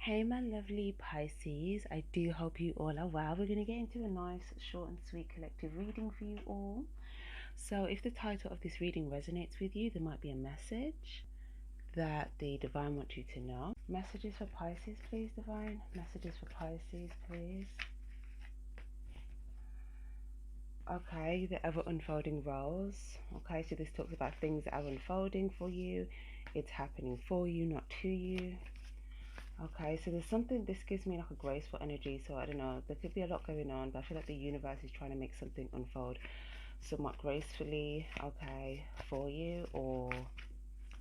Hey, my lovely Pisces. I do hope you all are well. We're going to get into a nice, short, and sweet collective reading for you all. So, if the title of this reading resonates with you, there might be a message that the divine wants you to know. Messages for Pisces, please, divine. Messages for Pisces, please. Okay, the ever unfolding roles. Okay, so this talks about things that are unfolding for you. It's happening for you, not to you. Okay, so there's something, this gives me like a graceful energy, so I don't know, there could be a lot going on, but I feel like the universe is trying to make something unfold somewhat gracefully, okay, for you, or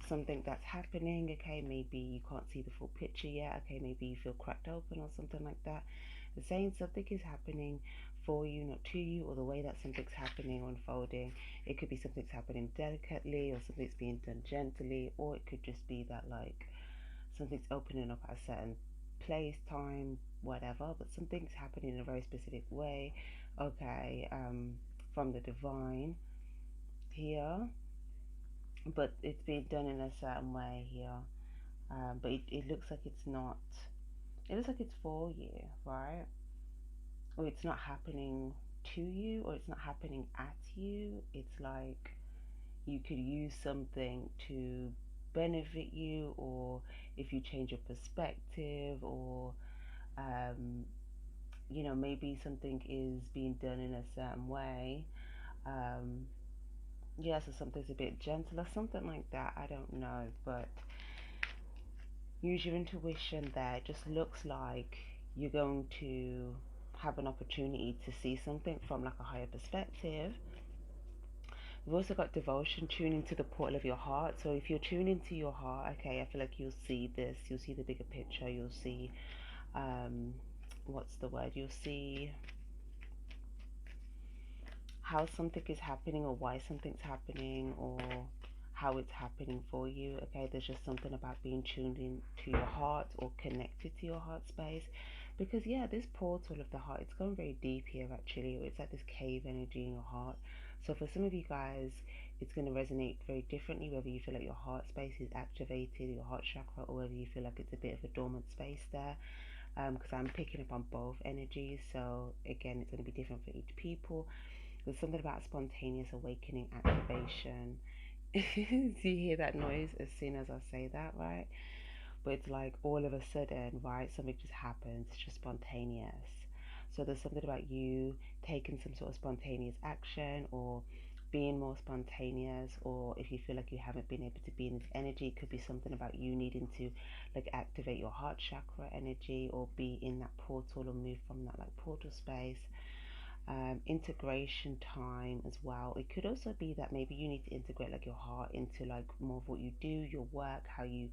something that's happening, okay, maybe you can't see the full picture yet, okay, maybe you feel cracked open or something like that. It's saying something is happening for you, not to you, or the way that something's happening, unfolding. It could be something's happening delicately, or something's being done gently, or it could just be that like something's opening up at a certain place, time, whatever, but something's happening in a very specific way, okay, from the divine here, but it's being done in a certain way here, but it looks like it's not, it looks like it's for you, right? Or it's not happening to you, or it's not happening at you. It's like you could use something to benefit you, or if you change your perspective, or maybe something is being done in a certain way. um, yeah, so something's a bit gentler, something like that, I don't know, but use your intuition there. It just looks like you're going to have an opportunity to see something from like a higher perspective. We've also got devotion, tune into the portal of your heart. So if you're tuning into your heart, okay, I feel like you'll see this, you'll see the bigger picture, you'll see, what's the word? You'll see how something is happening, or why something's happening, or how it's happening for you. Okay, there's just something about being tuned in to your heart, or connected to your heart space, because yeah, this portal of the heart, it's going very deep here actually. It's like this cave energy in your heart. So for some of you guys, it's going to resonate very differently, whether you feel like your heart space is activated, your heart chakra, or whether you feel like it's a bit of a dormant space there, because I'm picking up on both energies. So again, it's going to be different for each people. There's something about spontaneous awakening activation. Do you hear that noise as soon as I say that, right? But it's like all of a sudden, right? Something just happens. It's just spontaneous. So there's something about you taking some sort of spontaneous action, or being more spontaneous, or if you feel like you haven't been able to be in this energy, it could be something about you needing to like activate your heart chakra energy, or be in that portal, or move from that like portal space. Integration time as well. It could also be that maybe you need to integrate like your heart into like more of what you do, your work, how you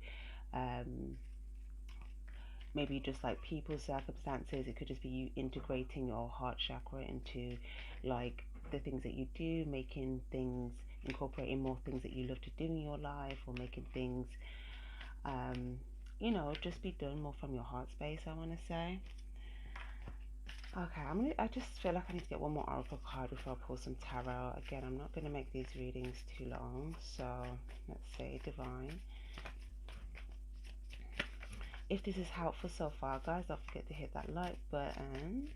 maybe just like people's circumstances. It could just be you integrating your heart chakra into like the things that you do, making things, incorporating more things that you love to do in your life, or making things just be done more from your heart space, I want to say. Okay, I just feel like I need to get one more oracle card before I pull some tarot. Again, I'm not gonna make these readings too long, so let's see, divine. If this is helpful so far, guys, don't forget to hit that like button.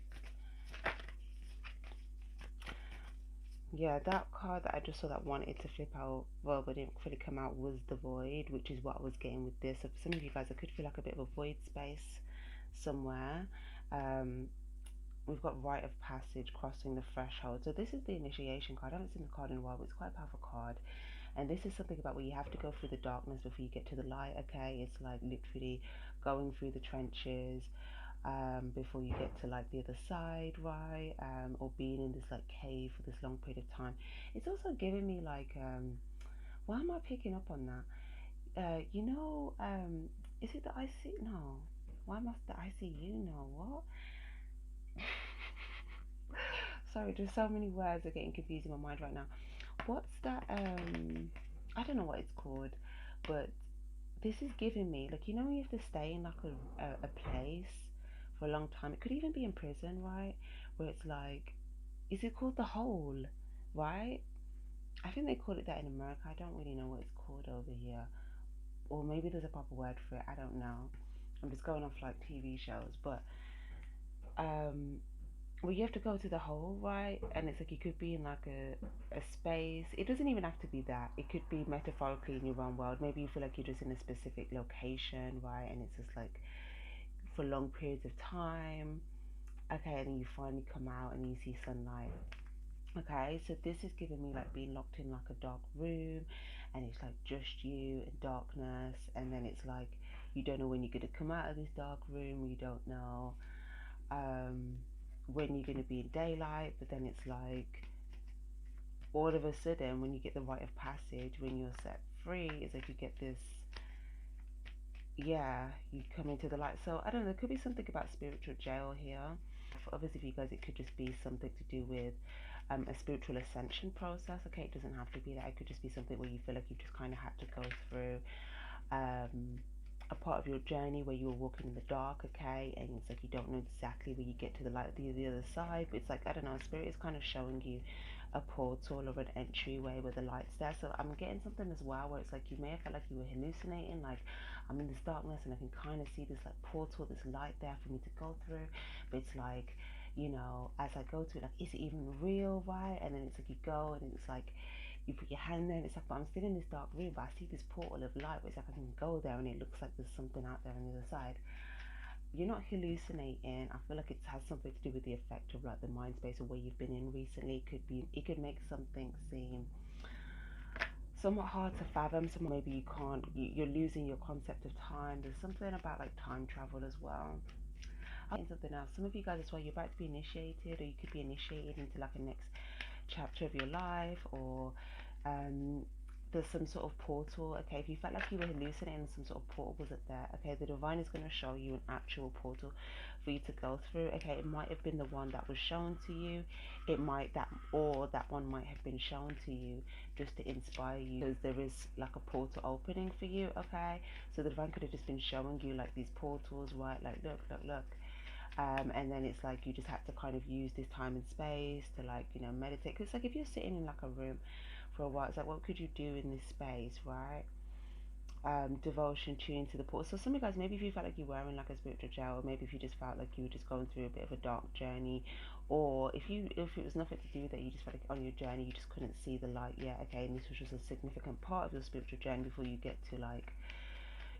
Yeah, that card that I just saw that wanted to flip out, well, but didn't fully come out, was the void, which is what I was getting with this. So for some of you guys, I could feel like a bit of a void space somewhere. We've got rite of passage, crossing the threshold. So this is the initiation card. I haven't seen the card in a while, but it's quite a powerful card. And this is something about where you have to go through the darkness before you get to the light, okay? It's like literally going through the trenches before you get to like the other side, right? Or being in this like cave for this long period of time. It's also giving me like, why am I picking up on that? Is it the IC? No. Why must the ICU know? What? Sorry, there's so many words are getting confused in my mind right now. What's that? I don't know what it's called, but this is giving me like, when you have to stay in like a place for a long time. It could even be in prison, right? Where it's like, is it called the hole, right? I think they call it that in America. I don't really know what it's called over here, or maybe there's a proper word for it. I don't know. I'm just going off like TV shows, but well, you have to go to the whole, right? And it's like you could be in like a space. It doesn't even have to be that. It could be metaphorically in your own world. Maybe you feel like you're just in a specific location, right? And it's just like for long periods of time. Okay, and then you finally come out and you see sunlight. Okay, so this is giving me like being locked in like a dark room, and it's like just you and darkness, and then it's like you don't know when you're gonna come out of this dark room. You don't know um, when you're gonna be in daylight, but then it's like all of a sudden when you get the rite of passage, when you're set free, it's like you get this, yeah, you come into the light. So I don't know, there could be something about spiritual jail here. For others of you guys, it could just be something to do with a spiritual ascension process. Okay, it doesn't have to be that. It could just be something where you feel like you just kind of had to go through a part of your journey where you were walking in the dark, okay, and it's like you don't know exactly where you get to the light, the other side, but it's like, I don't know, spirit is kind of showing you a portal or an entryway where the light's there. So I'm getting something as well where it's like you may have felt like you were hallucinating, like I'm in this darkness and I can kind of see this like portal, this light there for me to go through, but it's like, you know, as I go to it, like, is it even real, right? And then it's like you go and it's like you put your hand there and it's like, but I'm still in this dark room, but I see this portal of light where it's like I can go there and it looks like there's something out there on the other side. You're not hallucinating. I feel like it has something to do with the effect of like the mind space or where you've been in recently. It could make something seem somewhat hard to fathom. So maybe you can't, you're losing your concept of time. There's something about like time travel as well. Something else. Some of you guys as well, you're about to be initiated, or you could be initiated into like a next chapter of your life, or um, there's some sort of portal. Okay, if you felt like you were hallucinating, some sort of portal was it there. Okay, the divine is going to show you an actual portal for you to go through. Okay, it might have been the one that was shown to you. It might that or that one might have been shown to you just to inspire you, because there is like a portal opening for you. Okay, so the divine could have just been showing you like these portals, right? Like look. And then it's like you just have to kind of use this time and space to like, you know, meditate. Because like if you're sitting in like a room for a while, it's like what could you do in this space, right? Devotion, tuning to the portal. So some of you guys, maybe if you felt like you were in like a spiritual jail, or maybe if you just felt like you were just going through a bit of a dark journey, or if it was nothing to do with that, you just felt like on your journey you just couldn't see the light yet. Okay, and this was just a significant part of your spiritual journey before you get to like,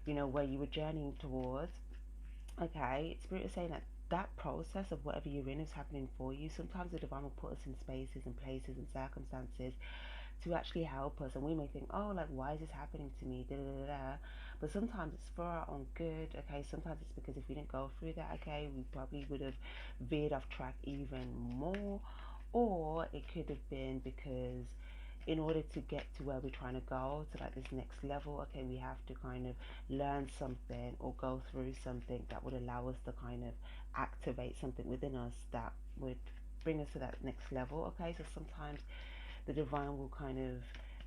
you know, where you were journeying towards. Okay, spirit is saying that that process of whatever you're in is happening for you. Sometimes the divine will put us in spaces and places and circumstances to actually help us, and we may think, oh, like, why is this happening to me, da da da da, but sometimes it's for our own good. Okay, sometimes it's because if we didn't go through that, okay, we probably would have veered off track even more, or it could have been because in order to get to where we're trying to go to like this next level, okay, we have to kind of learn something or go through something that would allow us to kind of activate something within us that would bring us to that next level. Okay, so sometimes the divine will kind of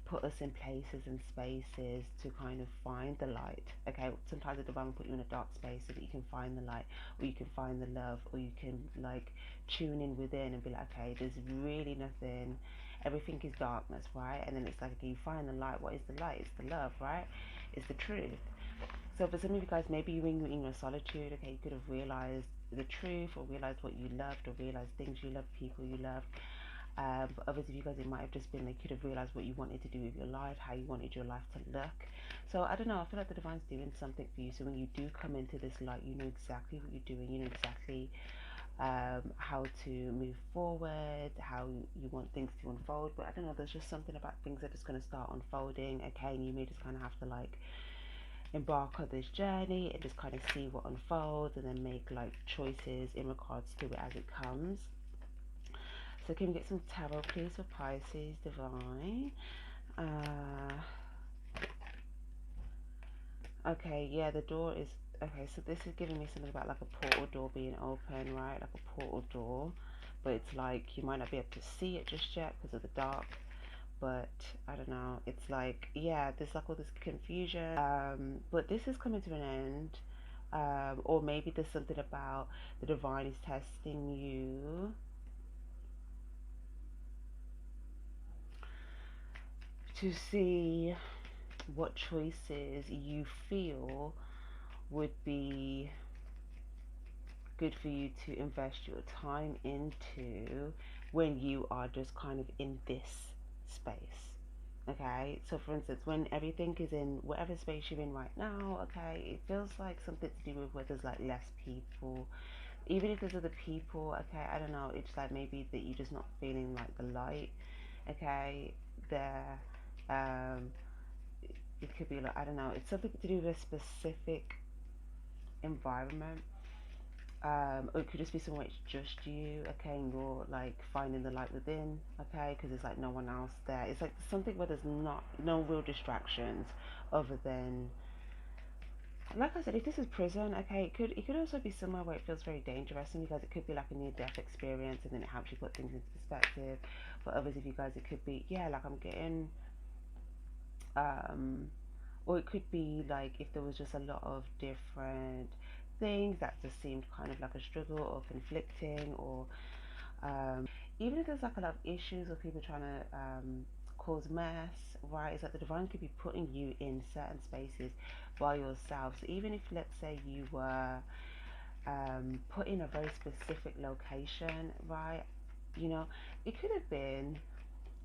put us in places and spaces to kind of find the light. Okay, sometimes the divine will put you in a dark space so that you can find the light, or you can find the love, or you can like tune in within and be like, okay, there's really nothing, everything is darkness, right? And then it's like, okay, you find the light. What is the light? It's the love, right? It's the truth. So for some of you guys, maybe you in your solitude, okay, you could have realized the truth, or realized what you loved, or realized things you loved, people you loved. But others of you guys, it might have just been like you could have realized what you wanted to do with your life, how you wanted your life to look. So I don't know, I feel like the divine's doing something for you. So when you do come into this light, you know exactly what you're doing, you know exactly how to move forward, how you want things to unfold. But I don't know, there's just something about things that are just going to start unfolding, okay, and you may just kind of have to like embark on this journey and just kind of see what unfolds, and then make like choices in regards to it as it comes. So can we get some tarot please for Pisces divine? Okay, yeah, the door is okay. So this is giving me something about like a portal door being open, right? Like a portal door, but it's like you might not be able to see it just yet because of the dark. But I don't know. It's like, yeah, there's like all this confusion. But this is coming to an end. Or maybe there's something about the divine is testing you to see what choices you feel would be good for you to invest your time into when you are just kind of in this space. Okay, so for instance, when everything is in whatever space you're in right now, okay, it feels like something to do with where there's like less people. Even if there's other people, okay, I don't know, it's like maybe that you're just not feeling like the light, okay, there. Um, it could be like, I don't know, it's something to do with a specific environment. Or it could just be somewhere it's just you, okay, and you're like finding the light within, okay, because there's like no one else there. It's like something where there's not no real distractions other than, like I said, if this is prison, okay, it could also be somewhere where it feels very dangerous, and because it could be like a near-death experience, and then it helps you put things into perspective. For others of you guys, it could be, yeah, like I'm getting, um, or it could be like if there was just a lot of different things that just seemed kind of like a struggle or conflicting, or even if there's like a lot of issues or people trying to cause mess, right? It's like the divine could be putting you in certain spaces by yourself. So even if, let's say, you were put in a very specific location, right? You know, it could have been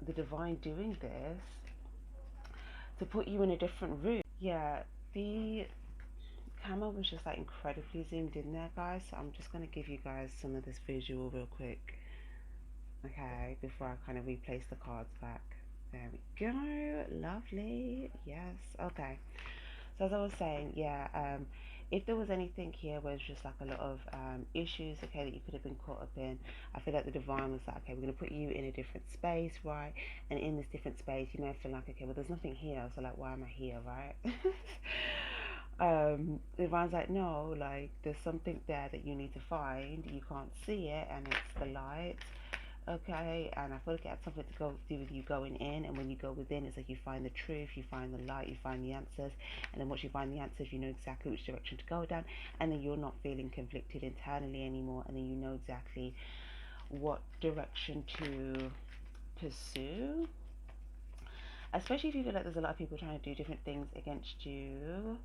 the divine doing this to put you in a different room. Yeah, the camera was just like incredibly zoomed in there, guys. So I'm just going to give you guys some of this visual real quick, okay, before I kind of replace the cards back. There we go. Lovely. Yes. Okay. So as I was saying, yeah, if there was anything here where it's just like a lot of issues, okay, that you could have been caught up in, I feel like the divine was like, okay, we're going to put you in a different space, right? And in this different space, you may feel like, okay, well, there's nothing here, so like, why am I here, right? The divine's like, no, like, there's something there that you need to find. You can't see it, and it's the light. Okay, and I feel like it had something to go do with you going in, and when you go within, it's like you find the truth, you find the light, you find the answers, and then once you find the answers, you know exactly which direction to go down, and then you're not feeling conflicted internally anymore, and then you know exactly what direction to pursue. Especially if you feel like there's a lot of people trying to do different things against you,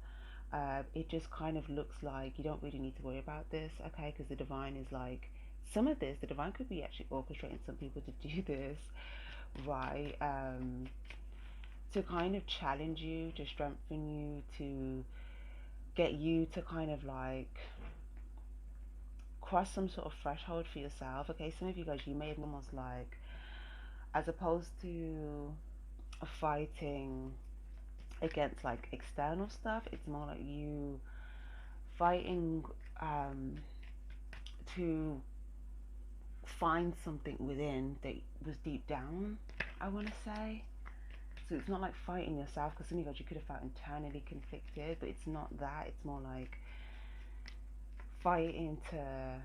it just kind of looks like you don't really need to worry about this, okay? Because the divine is like, some of this, the divine could be actually orchestrating some people to do this, right? To kind of challenge you, to strengthen you, to get you to kind of like cross some sort of threshold for yourself, okay? Some of you guys, you may have almost like, as opposed to fighting against like external stuff, it's more like you fighting to find something within that was deep down, I want to say. So it's not like fighting yourself, because some of you guys, you could have felt internally conflicted, but it's not that. It's more like fighting to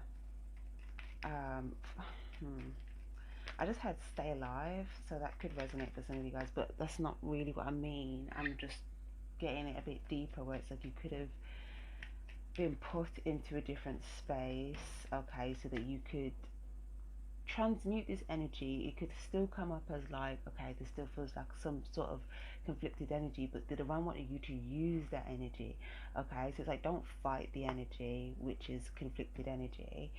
I just had stay alive, so that could resonate for some of you guys, but that's not really what I mean. I'm just getting it a bit deeper, where it's like you could have been put into a different space, okay, so that you could transmute this energy. It could still come up as like, okay, this still feels like some sort of conflicted energy, but the divine wanted you to use that energy, okay? So it's like, don't fight the energy, which is conflicted energy.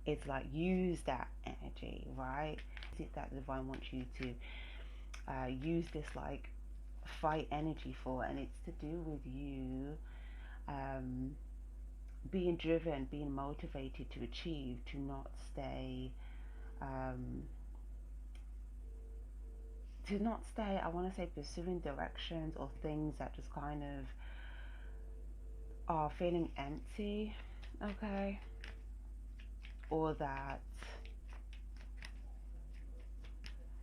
It's like, use that energy, right? Is it that the divine wants you to use this like fight energy for? And it's to do with you being driven, being motivated to achieve, to not stay I want to say, pursuing directions or things that just kind of are feeling empty, okay? Or that,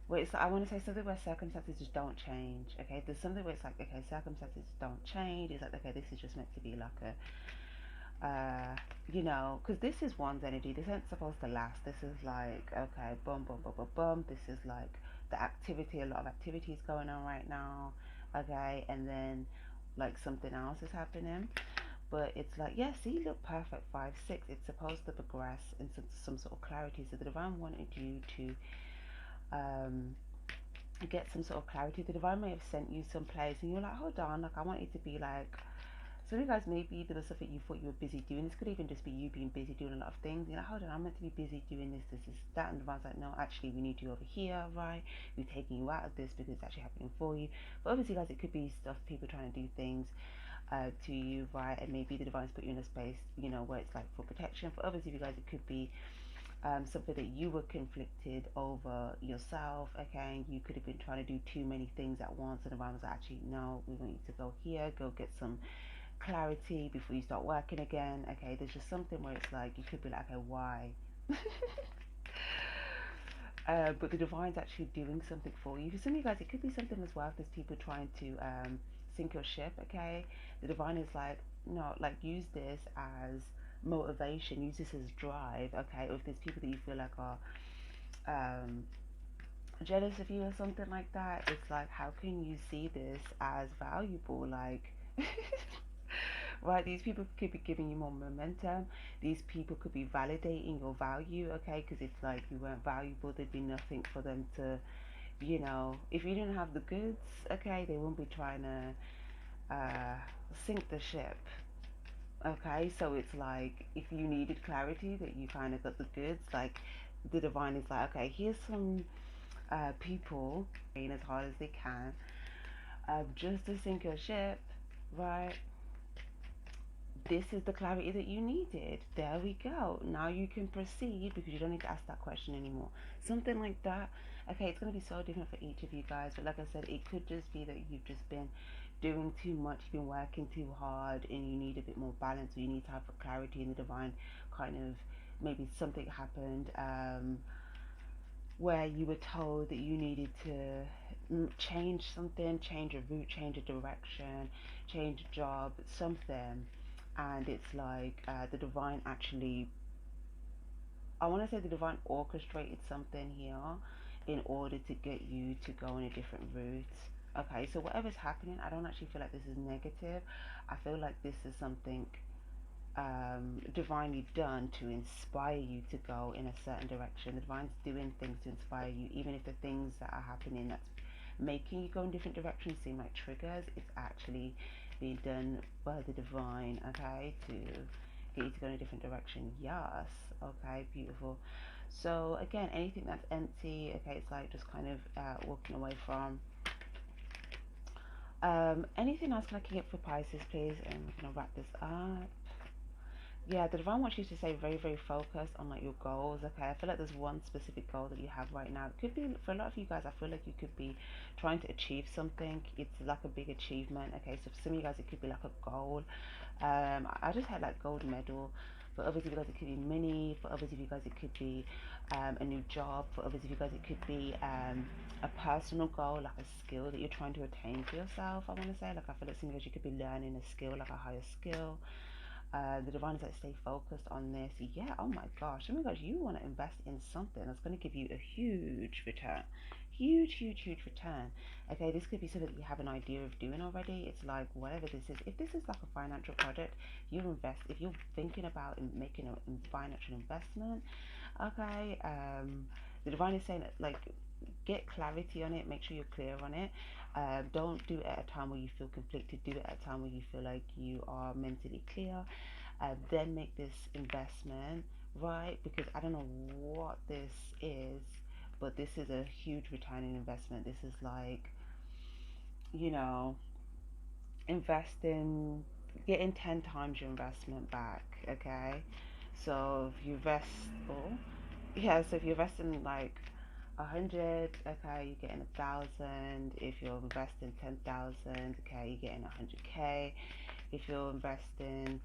where it's, I want to say something where circumstances just don't change, okay? There's something where it's like, okay, circumstances don't change. It's like, okay, this is just meant to be like a, you know, because this is one's energy. This ain't supposed to last. This is like, okay, boom, boom, boom, boom, boom. This is like the activity, a lot of activities going on right now, okay? And then like something else is happening. But it's like, yeah, see, look, perfect, 5, 6. It's supposed to progress into some sort of clarity. So the divine wanted you to get some sort of clarity. The divine may have sent you some place, and you're like, hold on, like I want it to be like some of you guys, maybe there was something you thought you were busy doing. This could even just be you being busy doing a lot of things. You're like, hold on, I'm meant to be busy doing this, that, and the one's like, no, actually, we need you over here, right? We're taking you out of this because it's actually happening for you. But obviously, guys, it could be stuff, people trying to do things to you, right? And maybe the divine's put you in a space, where it's like for protection. For others of you guys, it could be something that you were conflicted over yourself, okay? You could have been trying to do too many things at once, and the divine was actually, no, we want you to go here, go get some clarity before you start working again, okay? There's just something where it's like, you could be like, okay, why? But the divine's actually doing something for you. For some of you guys, it could be something as well. If there's people trying to sink your ship, okay? The divine is like, no, like, use this as motivation, use this as drive, okay? Or if there's people that you feel like are jealous of you or something like that, it's like, how can you see this as valuable? Like, right, these people could be giving you more momentum. These people could be validating your value, okay? Because if like you weren't valuable, there'd be nothing for them to, if you didn't have the goods, okay, they won't be trying to sink the ship, okay? So it's like, if you needed clarity, that you kind of got the goods, like the divine is like, okay, here's some people trying as hard as they can just to sink your ship, right? This is the clarity that you needed. There we go. Now you can proceed because you don't need to ask that question anymore. Something like that. Okay, it's going to be so different for each of you guys, but like I said, it could just be that you've just been doing too much, you've been working too hard, and you need a bit more balance, or you need to have clarity in the divine. Kind of, maybe something happened where you were told that you needed to change something, change a route, change a direction, change a job, something. And it's like the divine actually, I want to say the divine orchestrated something here in order to get you to go on a different route. Okay, so whatever's happening, I don't actually feel like this is negative. I feel like this is something divinely done to inspire you to go in a certain direction. The divine's doing things to inspire you, even if the things that are happening that's making you go in different directions seem like triggers. It's actually being done by the divine, okay, to get you to go in a different direction. Yes, okay, beautiful. So again, anything that's empty, okay, it's like just kind of walking away from. Anything else can I get for Pisces, please? And we're gonna wrap this up. Yeah, the divine wants you to stay very, very focused on like your goals. Okay, I feel like there's one specific goal that you have right now. It could be for a lot of you guys. I feel like you could be trying to achieve something. It's like a big achievement. Okay, so for some of you guys, it could be like a goal. I just had like gold medal. For others of you guys, it could be mini. For others of you guys, it could be a new job. For others of you guys, it could be a personal goal, like a skill that you're trying to attain for yourself. I want to say, like, I feel like some of you guys, you could be learning a skill, like a higher skill. The divine is like, stay focused on this. Yeah, oh my gosh, oh my gosh, you want to invest in something that's going to give you a huge return. Huge return. Okay, this could be something that you have an idea of doing already. It's like, whatever this is, if this is like a financial project, you invest, if you're thinking about making a financial investment, okay, the divine is saying that, like, get clarity on it, make sure you're clear on it. Don't do it at a time where you feel conflicted. Do it at a time where you feel like you are mentally clear. Then make this investment, right? Because I don't know what this is, but this is a huge returning investment. This is like, you know, investing, getting 10 times your investment back, okay? So if you invest, oh, yeah, so if you invest in like 100, okay, you're getting 1,000. If you're investing 10,000, okay, you're getting 100k. If you're investing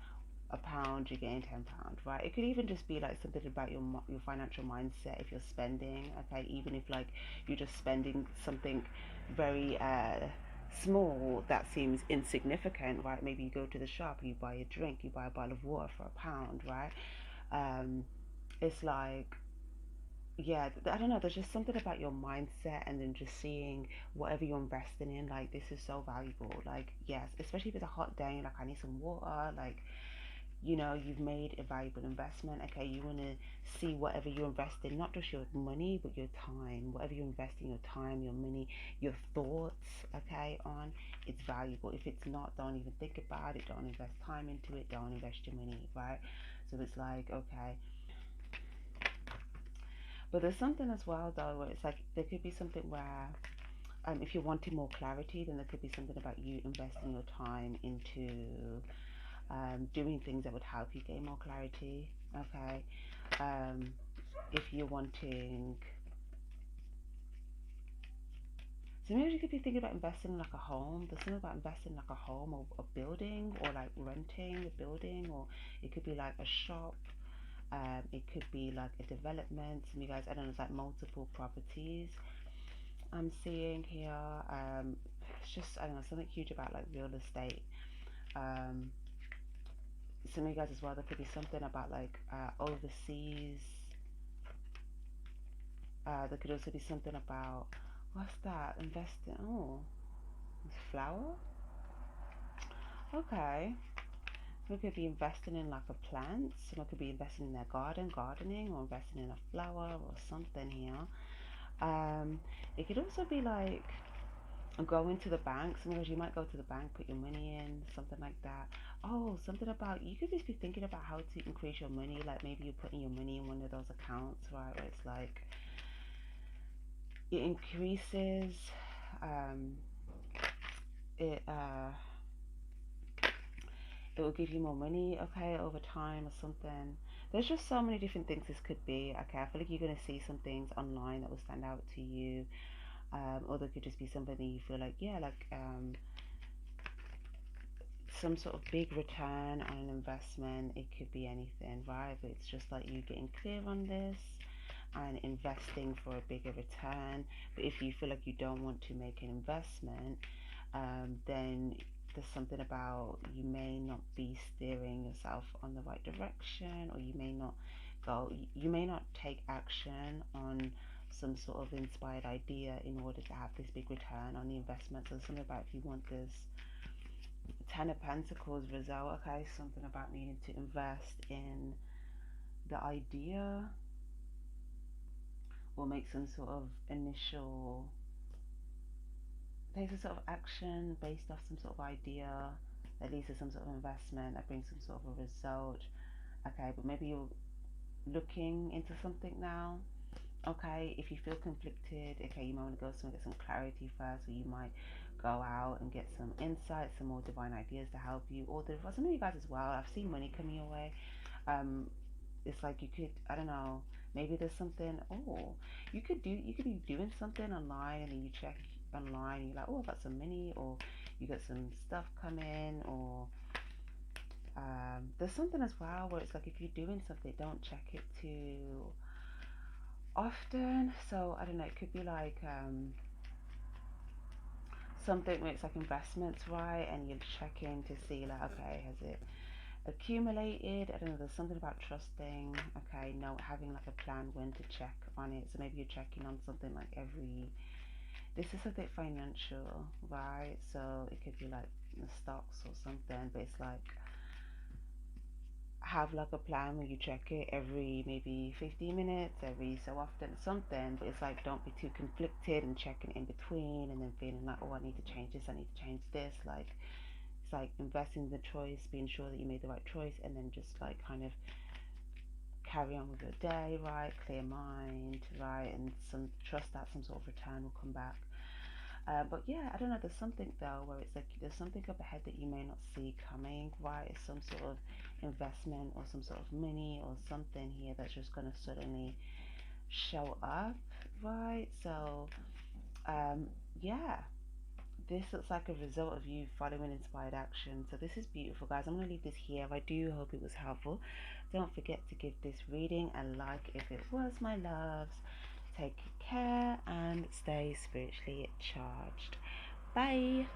£1, you're getting £10, right? It could even just be like something about your financial mindset. If you're spending, okay, even if like you're just spending something very small that seems insignificant, right? Maybe you go to the shop, you buy a drink, you buy a bottle of water for £1, right? It's like, yeah, I don't know, there's just something about your mindset, and then just seeing whatever you're investing in, like, this is so valuable. Like, yes, especially if it's a hot day, like, I need some water, like, you know, you've made a valuable investment. Okay, you want to see whatever you invest in, not just your money but your time. Whatever you invest in, your time, your money, your thoughts, okay, on, it's valuable. If it's not, don't even think about it. Don't invest time into it. Don't invest your money, right? So it's like, okay. But there's something as well though where it's like there could be something where if you're wanting more clarity, then there could be something about you investing your time into doing things that would help you gain more clarity. Okay, um, if you're wanting, so maybe you could be thinking about investing in like a home. There's something about investing in like a home or a building, or like renting a building, or it could be like a shop. It could be like a development. Some of you guys, I don't know, it's like multiple properties I'm seeing here. It's just, I don't know, something huge about like real estate. Um, some of you guys as well, there could be something about like overseas. There could also be something about, what's that? Investing. Oh, it's flower. Okay. Someone could be investing in like a plant. Someone could be investing in their gardening, or investing in a flower or something here. It could also be like going to the bank. Sometimes you might go to the bank, put your money in, something like that. Oh, something about, you could just be thinking about how to increase your money. Like maybe you're putting your money in one of those accounts, right? Where it's like it increases, um, it it will give you more money, okay, over time or something. There's just so many different things this could be. Okay, I feel like you're gonna see some things online that will stand out to you. Or there could just be something that you feel like, yeah, like some sort of big return on an investment. It could be anything, right? But it's just like you getting clear on this and investing for a bigger return. But if you feel like you don't want to make an investment, then there's something about you may not be steering yourself on the right direction, or you may not take action on some sort of inspired idea in order to have this big return on the investment. So something about if you want this Ten of Pentacles result, okay, something about needing to invest in the idea or make some sort of initial, take some sort of action based off some sort of idea that leads to some sort of investment that brings some sort of a result. Okay, but maybe you're looking into something now. Okay, if you feel conflicted, okay, you might want to go somewhere, get some clarity first, or you might go out and get some insights, some more divine ideas to help you. Or there, for some of you guys as well, I've seen money coming your way. um it's like you could, I don't know, maybe there's something, oh, you could be doing something online, and then you check online and you're like, oh, I've got some money, or you got some stuff coming, or there's something as well where it's like if you're doing something, don't check it too often. So I don't know, it could be like something where it's like investments, right? And you're checking to see like, okay, has it accumulated? I don't know, there's something about trusting, okay, no, having like a plan when to check on it. So maybe you're checking on something like every, this is a bit financial, right? So it could be like the stocks or something, but it's like have like a plan where you check it every maybe 15 minutes, every so often, something. But it's like don't be too conflicted and checking in between, and then feeling like, oh, I need to change this, I need to change this. Like it's like investing in the choice, being sure that you made the right choice, and then just like kind of carry on with your day, right? Clear mind, right? And some trust that some sort of return will come back. But yeah, I don't know, there's something though where it's like there's something up ahead that you may not see coming, right? It's some sort of investment or some sort of money or something here that's just going to suddenly show up, right? So yeah, this looks like a result of you following inspired action. So this is beautiful, guys. I'm going to leave this here. I do hope it was helpful. Don't forget to give this reading a like if it was, my loves. Take care and stay spiritually charged. Bye.